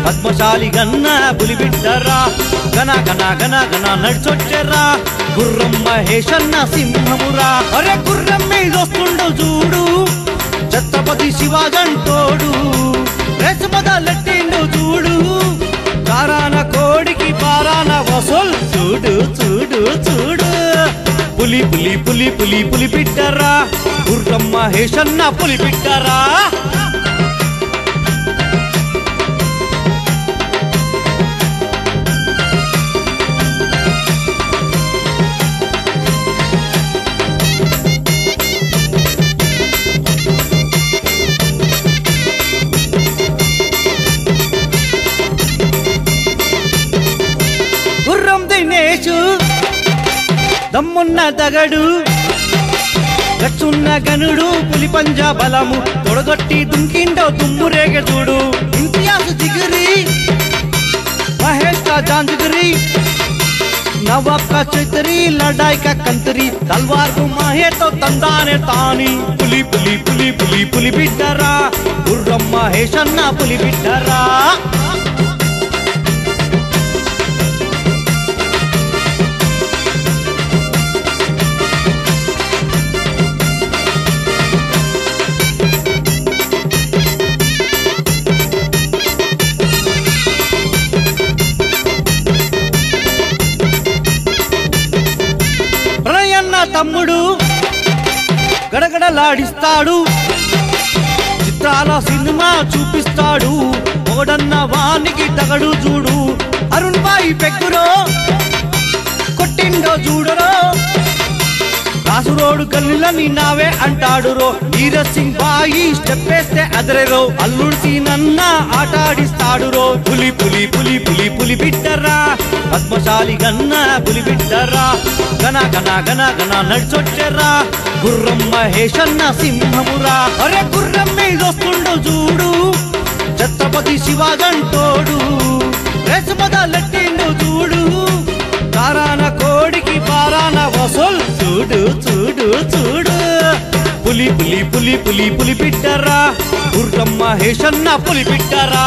పద్మశాలి గన్న పులిబిడ్డరా గన గన గన గన నడిచొచ్చెర్రా గుర్రం మహేశన్న సింహమురా అరే గుర్రం మీదొస్తుండు చూడు ఛత్రపతి శివాజంటోడు రేసుమదలెట్టిండు చూడు కారాన కోడికి పారాన వసూల్ చూడు చూడు చూడు పులి పులి పులి పులి పులిబిడ్డరా గుర్రం మహేశన్న పులిబిడ్డరా దమ్మున్న దగడు గచ్చున్న గనుడు పులి పంజా బలము తొడగొట్టి దుంకిండో దుమ్మురేగ చూడు ఇంతియాజ్ జిగిరి మహేష్ కా జాంజిగిరి नवाब का चैतरी लड़ाई का कंतरी तलवार को माहे तो तंदाने तानी पुली पुली पुली पुली पुली बिड्डरा गुर्रम महेशन्न पुली बिड्डरा తమ్ముడు గడగడలాడిస్తాడు చిత్రాల సినిమా చూపిస్తాడు ఓడన్న వానికి తగడు చూడు అరుణ్ బాయి పెగ్గురో కొట్టిండో చూడరో కాసురోడు గల్లీలని నావే అంటాడు రో వీరత్ సింగ్ బాయి స్టెప్ వేస్తే అదరెరో అల్లుడు సీనన్న ఆటాడిస్తాడు రో పులి పులి పులి పులి పులి బిడ్డరా పద్మశాలి గన్న పులి బిడ్డరా గన గన గన గన నడిచొచ్చెర్రా గుర్రం మహేశన్న సింహమురా అరే గుర్రం మీదొస్తుండు చూడు ఛత్రపతి శివాజంటోడు రేసుమదలెట్టిండు చూడు కారాన కోడికి పారాన వసూల్ చూడు చూడు చూడు పులి పులి పులి పులి పులి బిడ్డరా గుర్రం మహేశన్న పులి బిడ్డరా